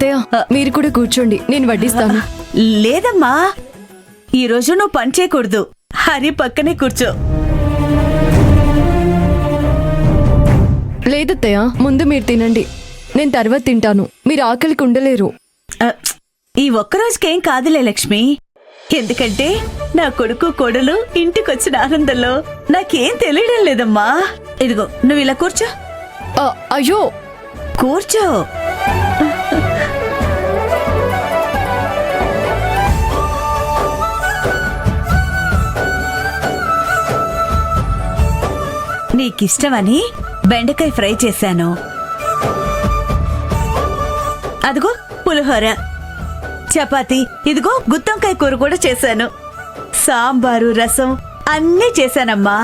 అత్తయ్య మీరు కూడా కూర్చోండి, నేను వడ్డిస్తాను. లేదమ్మా, ఈరోజు నువ్వు పని చేయకూడదు. హరి పక్కనే కూర్చో. లేదత్తయ్య, ముందు మీరు తినండి, నేను తర్వాత తింటాను. మీరు ఆకలికి ఉండలేరు. ఈ ఒక్కరోజుకేం కాదులే లక్ష్మి. ఎందుకంటే నా కొడుకు కోడలు ఇంటికొచ్చిన ఆనందంలో నాకేం తెలియడం లేదమ్మా. ఇదిగో నువ్వు ఇలా కూర్చో. అయ్యో, కూర్చో. నీకిష్టమని బెండకాయ ఫ్రై చేశాను. అదిగో పులిహోర, చపాతి, ఇదిగో గుత్తంకాయ కూర కూడా చేశాను. సాంబారు, రసం అన్నీ చేశానమ్మా.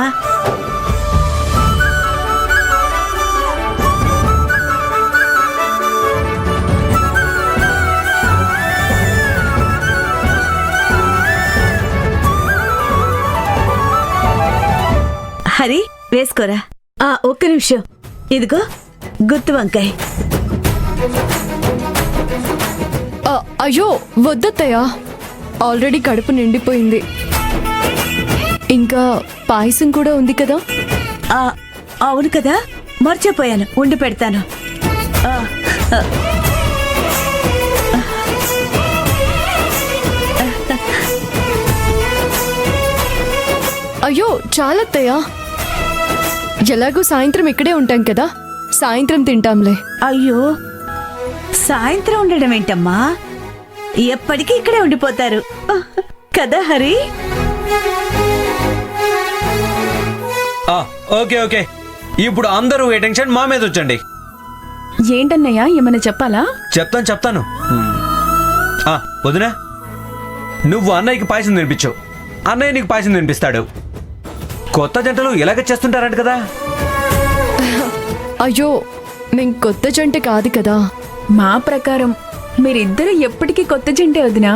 హరి వేసుకోరా. ఒక్క నిమిషం. ఇదిగో గుత్తి వంకాయ. అయ్యో వద్దత్తయ్య, ఆల్రెడీ కడుపు నిండిపోయింది. ఇంకా పాయసం కూడా ఉంది కదా. అవును కదా, మర్చిపోయాను, ఉండి పెడతాను. అయ్యో చాలత్తయ్య, ఎలాగో సాయంత్రం ఇక్కడే ఉంటాం కదా, సాయంత్రం తింటాంలే. అయ్యో, సాయంత్రం ఉండడం ఏంటమ్మా, ఎప్పటికీ ఇక్కడే ఉండిపోతారు కదా హరి. ఓకే ఓకే, ఇప్పుడు అందరూ అటెన్షన్ మా మీద వచ్చండి. ఏంటన్నయ్యా, ఏమైనా చెప్పాలా? చెప్తాను. వదినా, నువ్వు అన్నయ్యకి పాయసం తినిపించు, అన్నయ్య నీకు పాయసం తినిపిస్తాడు. కొత్త జంటలు ఇలాగ చేస్తుంటారంట కదా. అయ్యో, మేం కొత్త జంట కాదు కదా. మా ప్రకారం మీరిద్దరూ ఎప్పటికీ కొత్త జంటే వదినా.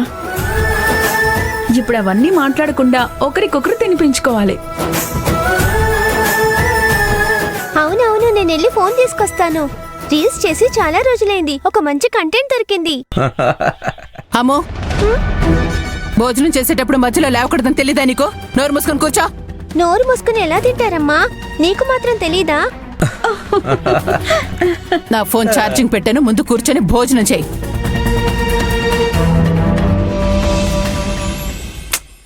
ఇప్పుడు అవన్నీ మాట్లాడకుండా ఒకరికొకరు తినిపించుకోవాలి. అవునవును, నేను వెళ్ళి ఫోన్ తీసుకొస్తాను. రీల్స్ చేసి చాలా రోజులైంది, ఒక మంచి కంటెంట్ దొరికింది. అమ్మో, భోజనం చేసేటప్పుడు మధ్యలో లేవకూడదని తెలీదా నీకు? నోరు మూసుకొని కూర్చో. నోరు మూసుకుని ఎలా తింటారమ్మా, నీకు మాత్రం తెలీదా? నా ఫోన్ ఛార్జింగ్ పెట్టాను, ముందు కూర్చొని భోజనం చేయి.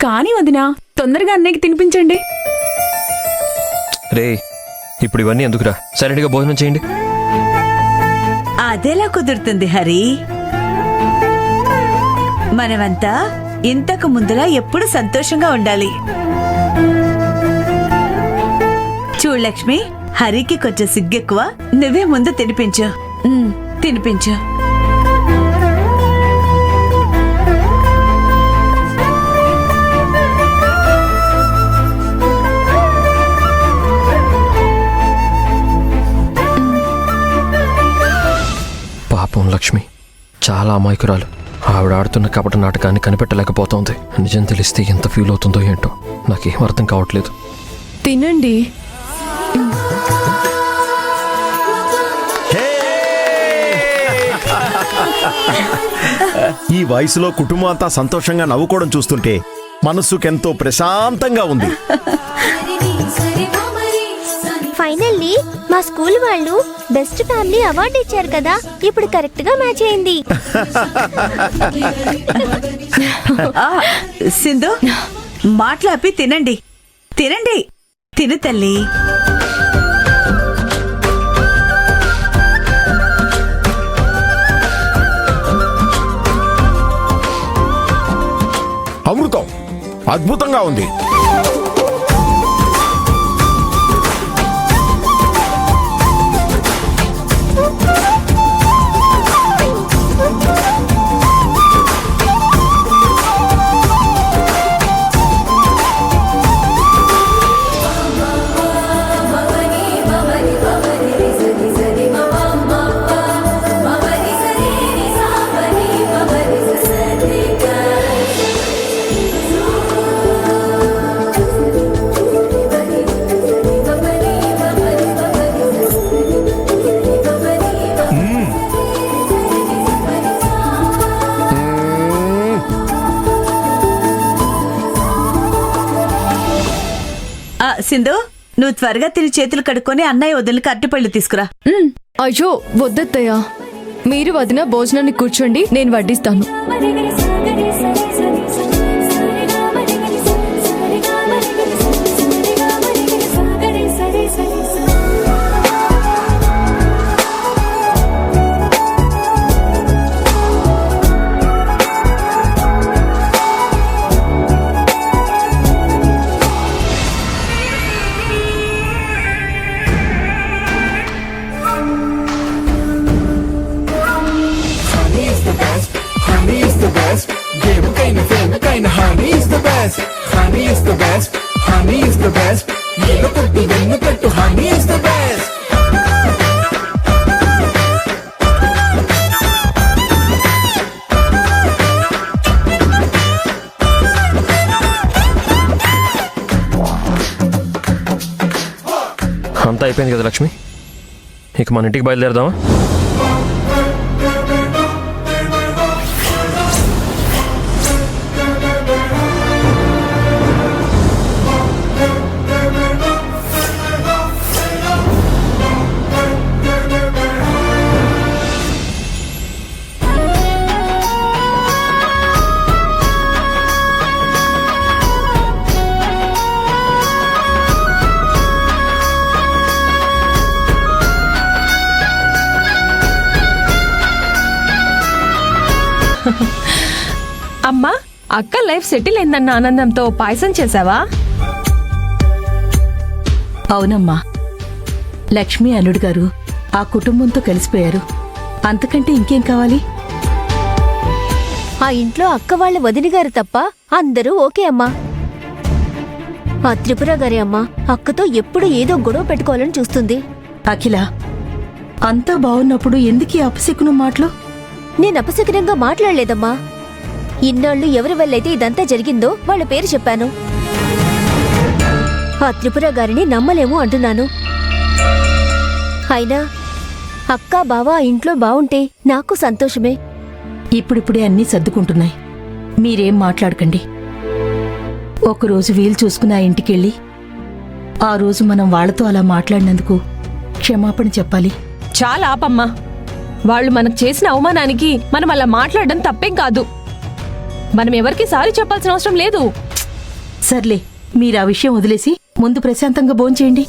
కానీ వదినా, తొందరగా అన్నయ్యకి తినిపించండి. రే, ఇప్పుడు ఇవన్నీ ఎందుకురా, సైలెంట్ గా భోజనం చేయండి. అదెలా కుదురుతుంది హరి? మనమంతా ఇంతకు ముందులా ఎప్పుడు సంతోషంగా ఉండాలి. చూడు లక్ష్మి, హరికి కొంచెం సిగ్గెక్కువ, నువ్వే ముందు తినిపించు. తినిపించు. పాపం లక్ష్మి చాలా అమాయకురాలు. ఆవిడ ఆడుతున్న కపట నాటకాన్ని కనిపెట్టలేకపోతోంది. నిజం తెలిస్తే ఎంత ఫీల్ అవుతుందో ఏంటో నాకేం అర్థం కావట్లేదు. తినండి. ఈ వయసులో కుటుంబం అంతా సంతోషంగా నవ్వుకోవడం చూస్తుంటే మనస్సుకెంతో ప్రశాంతంగా ఉంది. ఫైనల్లీ మా స్కూల్ వాళ్ళు బెస్ట్ ఫ్యామిలీ అవార్డు ఇచ్చారు కదా, ఇప్పుడు కరెక్ట్ గా మ్యాచ్ అయింది. సింధు, మాట్లాపి తినండి. తినండి, తిను తల్లి. అమృతం అద్భుతంగా ఉంది. సింధు నువ్వు త్వరగా తిని చేతులు కడుక్కొని అన్నయ్య వదిలికి అరటిపళ్ళు తీసుకురా. అయ్యో వద్దత్తయ్య, మీరు వదిన భోజనానికి కూర్చోండి, నేను వడ్డిస్తాను. Honey is the best. Game kind of fame, kind of honey is the best. Honey is the best. Honey is the best. Yellow puttu, vennu pettu, honey is the best. అంతా అయిపోయింది కదా లక్ష్మి, ఇక మన ఇంటికి బయలుదేరదామా? అమ్మా, అక్క లైఫ్ సెటిల్ అయిందన్న ఆనందంతో పాయసం చేసావా? అవునమ్మా, లక్ష్మి అల్లుడు గారు ఆ కుటుంబంతో కలిసిపోయారు. అంతకంటే ఇంకేం కావాలి? ఆ ఇంట్లో అక్క వాళ్ళ వదిన గారు తప్ప అందరూ ఓకే అమ్మా. ఆ త్రిపుర గారి అమ్మ అక్కతో ఎప్పుడు ఏదో గొడవ పెట్టుకోవాలని చూస్తుంది. అఖిల, అంతా బాగున్నప్పుడు ఎందుకీ అపశకును మాటలు? నేను అపశకునంగా మాట్లాడలేదమ్మా. ఇన్నాళ్ళు ఎవరి వల్లైతే ఇదంతా జరిగిందో వాళ్ళ పేరు చెప్పాను. ఆ త్రిపుర గారిని నమ్మలేము అంటున్నాను. అయినా అక్క బావ ఆ ఇంట్లో బావుంటే నాకు సంతోషమే. ఇప్పుడిప్పుడే అన్నీ సర్దుకుంటున్నాయి. మీరేం మాట్లాడకండి. ఒకరోజు వీలు చూసుకుని ఆ ఇంటికెళ్ళి ఆ రోజు మనం వాళ్లతో అలా మాట్లాడినందుకు క్షమాపణ చెప్పాలి. చాలా ఆపమ్మా. వాళ్ళు మనకు చేసిన అవమానానికి మనం అలా మాట్లాడడం తప్పేం కాదు. మనం ఎవరికి సారీ చెప్పాల్సిన అవసరం లేదు. సర్లే, మీరు ఆ విషయం వదిలేసి ముందు ప్రశాంతంగా భోంచేయండి.